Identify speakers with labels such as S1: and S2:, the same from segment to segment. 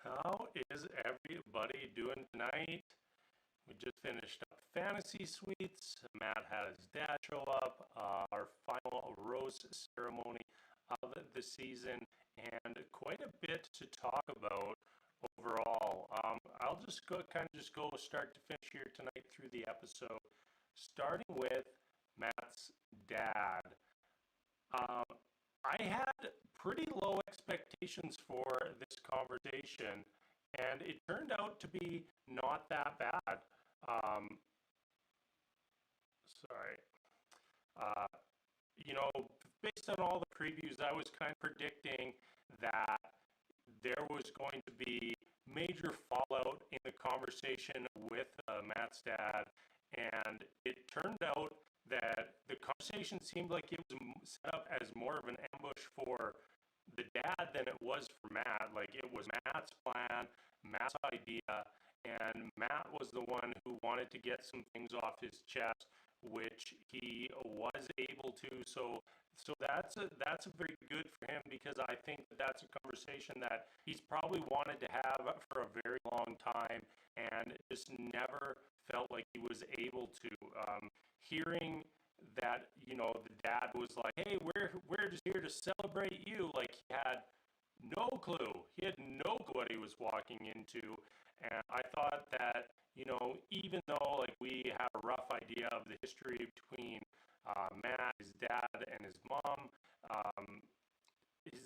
S1: How is everybody doing tonight? We just finished up Fantasy Suites. Matt had his dad show up, our final rose ceremony of the season, and quite a bit to talk about overall. I'll just go start to finish here tonight through the episode, starting with Matt's dad. Um, I had pretty low expectations for this conversation, and it turned out to be not that bad. Um, sorry. Uh, Based on all the previews, I was kind of predicting that there was going to be major fallout in the conversation with Matt's dad, and it turned out that the conversation seemed like it was set up as more of an ambush for the dad than it was for Matt. Like, it was Matt's plan, Matt's idea, and Matt was the one who wanted to get some things off his chest, which he was able to. So that's a very good for him, because I think that's a conversation that he's probably wanted to have for a very long time and just never felt like he was able to. Hearing that, the dad was like, "Hey, we're just here to celebrate you," like he had no clue. He had no clue what he was walking into, and I thought that, even though like we have a rough idea of the history between Matt, his dad, and his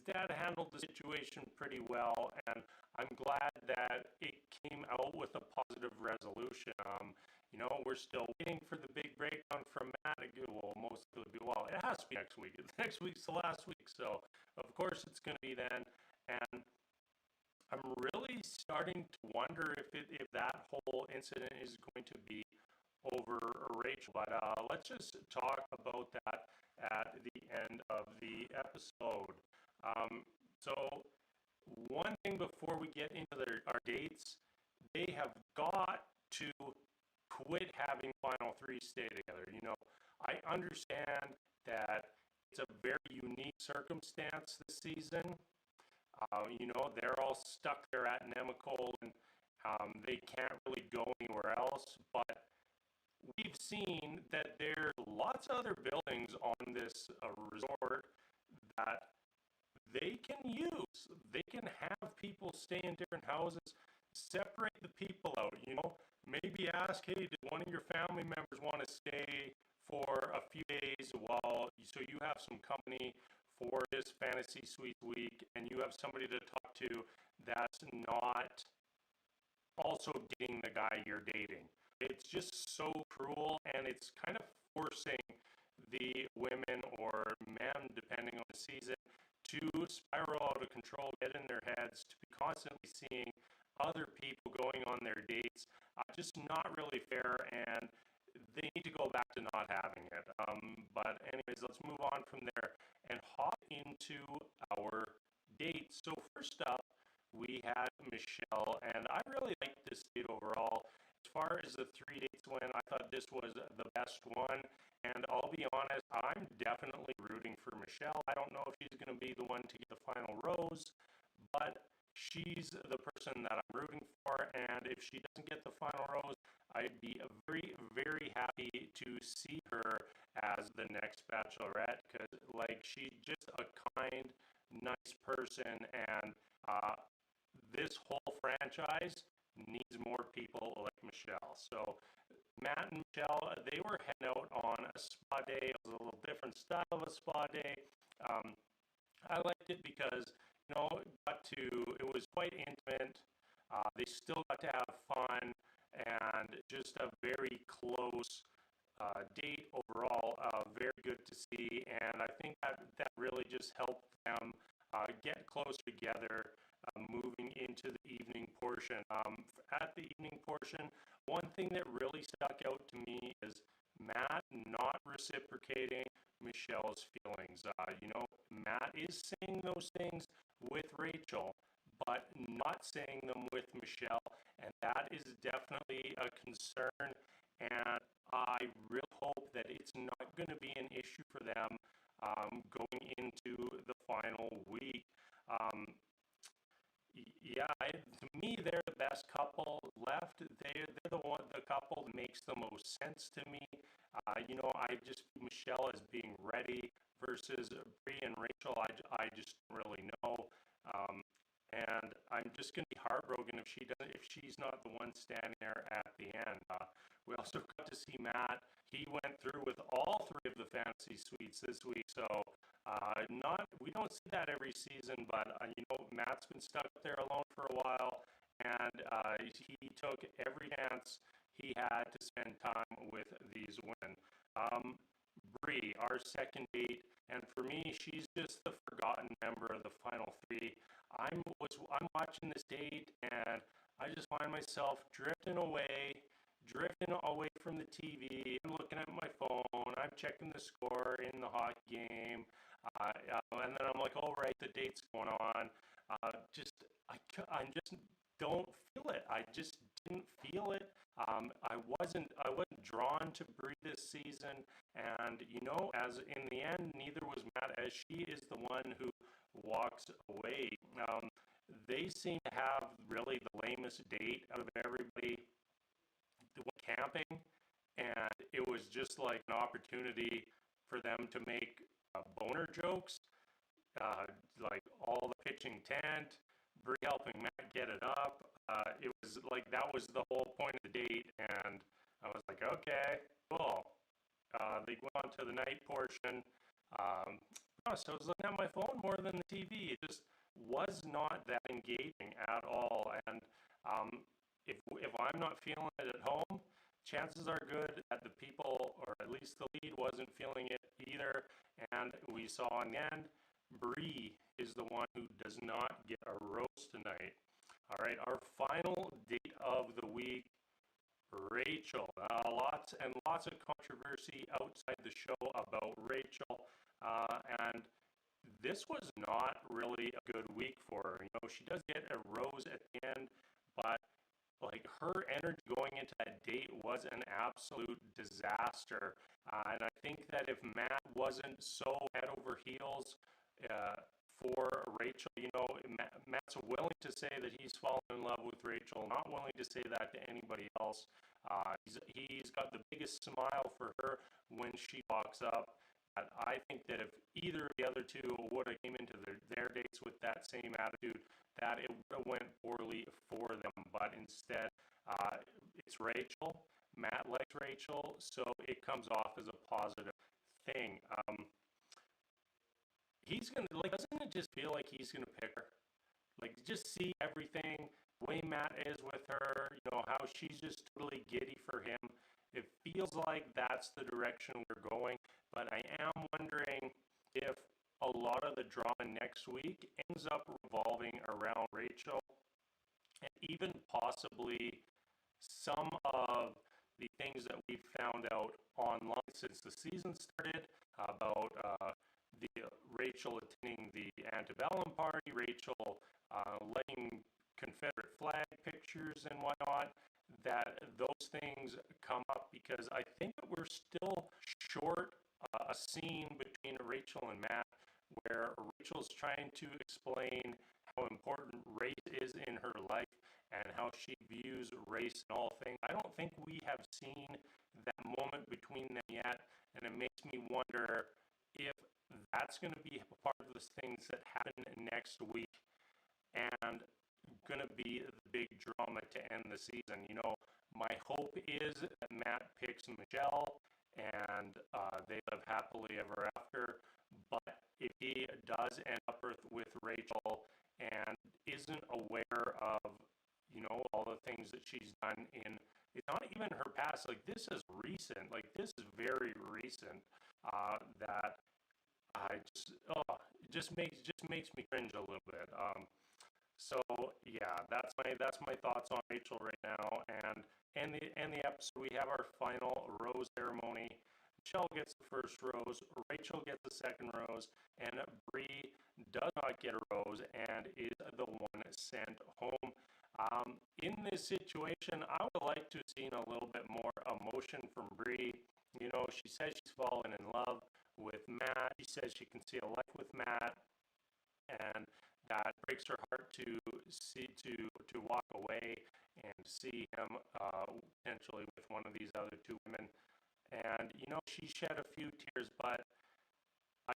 S1: dad handled the situation pretty well, and I'm glad that it came out with a positive resolution. We're still waiting for the big breakdown from Matt. Well, it has to be next week. Next week's the last week, so of course it's going to be then. And I'm really starting to wonder if that whole incident is going to be over Rachel. But let's just talk about that at the end of the episode. So one thing before we get into our dates, they have got to quit having final three stay together. I understand that it's a very unique circumstance this season. They're all stuck there at Nemacolin, and they can't really go anywhere else. But we've seen that there's lots of other buildings on this resort that they can use. They can have people stay in different houses, separate the people out, maybe ask, "Hey, did one of your family members want to stay for a few days so you have some company for this fantasy suite week, and you have somebody to talk to that's not also dating the guy you're dating." It's just so cruel, and it's kind of forcing the women or men, depending on the season, to spiral out of control, get in their heads, to be constantly seeing other people going on their dates. Just not really fair, and they need to go back to not having it. But anyways, let's move on from there and hop into our dates. So first up, we had Michelle, and I really liked this date overall. As far as the 3 dates went, I thought this was the best one, and I'll be honest, I'm definitely rooting for Michelle. I don't know if she's going to be the one to get the final rose, but she's the person that I'm rooting for, and if she doesn't get the final rose, I'd be very, very happy to see her as the next Bachelorette, because she's just a kind, nice person, and this whole franchise needs more people like Michelle. So Matt and Michelle, they were heading out on a spa day. It was a little different style of a spa day. I liked it because, it was quite intimate. They still got to have fun, and just a very close date overall. Very good to see, and I think that really just helped them get closer together, moving into the evening portion. At the evening portion, one thing that really stuck out to me is Matt not reciprocating Michelle's feelings. Matt is saying those things with Rachel, but not saying them with Michelle, and that is definitely a concern, and I really hope that it's not going to be an issue for them going into the final week. To me, they're the best couple left. They're the couple that makes the most sense to me. I just view Michelle as being ready versus Brie and Rachel. I just don't really know. Um, and I'm just going to be heartbroken if she's not the one standing there at the end. We also got to see Matt. He went through with all three of the fantasy suites this week, so not we don't see that every season. But Matt's been stuck there alone for a while, and he took every chance he had to spend time with these women. Brie, our second date, and for me, she's just the forgotten member of the final three. I'm watching this date, and I just find myself drifting away from the TV. I'm looking at my phone. I'm checking the score in the hockey game, and then I'm like, "Oh, right, the date's going on." I just don't feel it. I just didn't feel it. I wasn't drawn to Brie this season, and as in the end, neither was Matt, as she is the one who walks away. They seem to have really the lamest date out of everybody. They went camping, and it was just like an opportunity for them to make boner jokes, like all the pitching tent, Brie helping Matt get it up. It was like that was the whole point of the date, and I was like, okay, cool. They went on to the night portion. So I was looking at my phone more than the TV. It just was not that engaging at all. And if I'm not feeling it at home, chances are good that the people, or at least the lead, wasn't feeling it either. And we saw in the end, Brie is the one who does not get a roast tonight. All right, our final date of the week, Rachel. Lots and lots of controversy outside the show about Rachel. And this was not really a good week for her. She does get a rose at the end, but like her energy going into that date was an absolute disaster. And I think that if Matt wasn't so head over heels for Rachel, Matt's willing to say that he's fallen in love with Rachel, not willing to say that to anybody else. He's got the biggest smile for her when she walks up. I think that if either of the other two would have came into their dates with that same attitude, that it would have went poorly for them. But instead, it's Rachel. Matt likes Rachel, so it comes off as a positive thing. He's gonna doesn't it just feel like he's gonna pick her? Like, just see everything, the way Matt is with her, how she's just totally giddy for him. It feels like that's the direction we're going, but I am wondering if a lot of the drama next week ends up revolving around Rachel, and even possibly some of the things that we've found out online since the season started about the Rachel attending the antebellum party, Rachel letting Confederate flag pictures and whatnot, that those things come up, because I think that we're still short a scene between Rachel and Matt where Rachel's trying to explain how important race is in her life and how she views race in all things. I don't think we have seen that moment between them yet, and it makes me wonder if that's going to be a part of the things that happen next week and going to be the big drama to end the season. My hope is that Matt picks Michelle and they live happily ever after. But if he does end up with Rachel and isn't aware of, all the things that she's done it's not even her past. Like, this is recent. Like, this is very recent. That it just makes me cringe a little bit. So yeah, that's my thoughts on Rachel right now, and the episode. We have our final rose ceremony. Michelle gets the first rose, Rachel gets the second rose, and Brie does not get a rose and is the one sent home. In this situation, I would like to have seen a little bit more emotion from Brie. She says she's fallen in love with Matt. She says she can see a life with Matt, and that breaks her heart to see to walk away and see him potentially with one of these other two women. And she shed a few tears, but I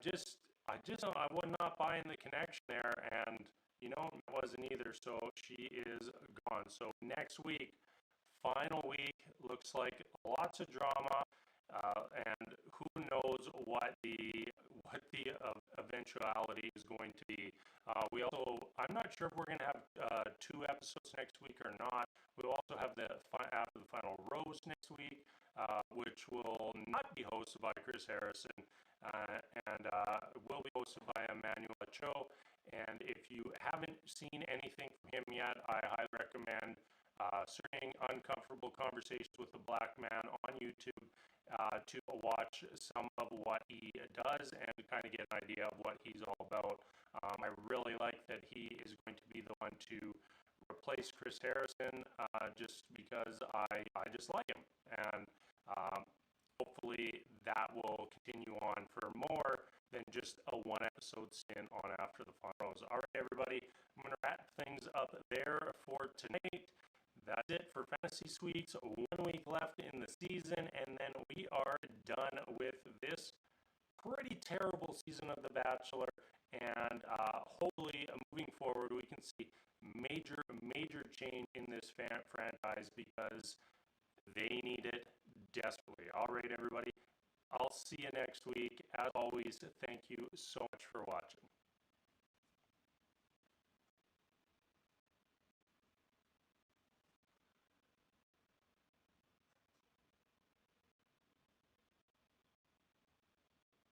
S1: was not buying the connection there, and it wasn't either. So she is gone. So next week, final week, looks like lots of drama, and who knows what the eventuality is going to be. I'm not sure if we're going to have 2 episodes next week or not. We'll also have after the final roast next week, which will not be hosted by Chris Harrison, and will be hosted by Emmanuel Cho. And if you haven't seen anything from him yet, I highly recommend searching Uncomfortable Conversations with a Black Man on YouTube to watch some of what he does and kind of get an idea of what he's all about. I really like that he is going to be the one to replace Chris Harrison, just because I just like him. And hopefully that will continue on for more than just a 1 episode stint on After the Finals. All right, everybody, I'm going to wrap things up there for tonight. That's it for Fantasy Suites. 1 week left in the season, and then we are done with this pretty terrible season of The Bachelor. And hopefully, moving forward, we can see major change in this franchise, because they need it desperately. All right, everybody. I'll see you next week. As always, thank you so much for watching.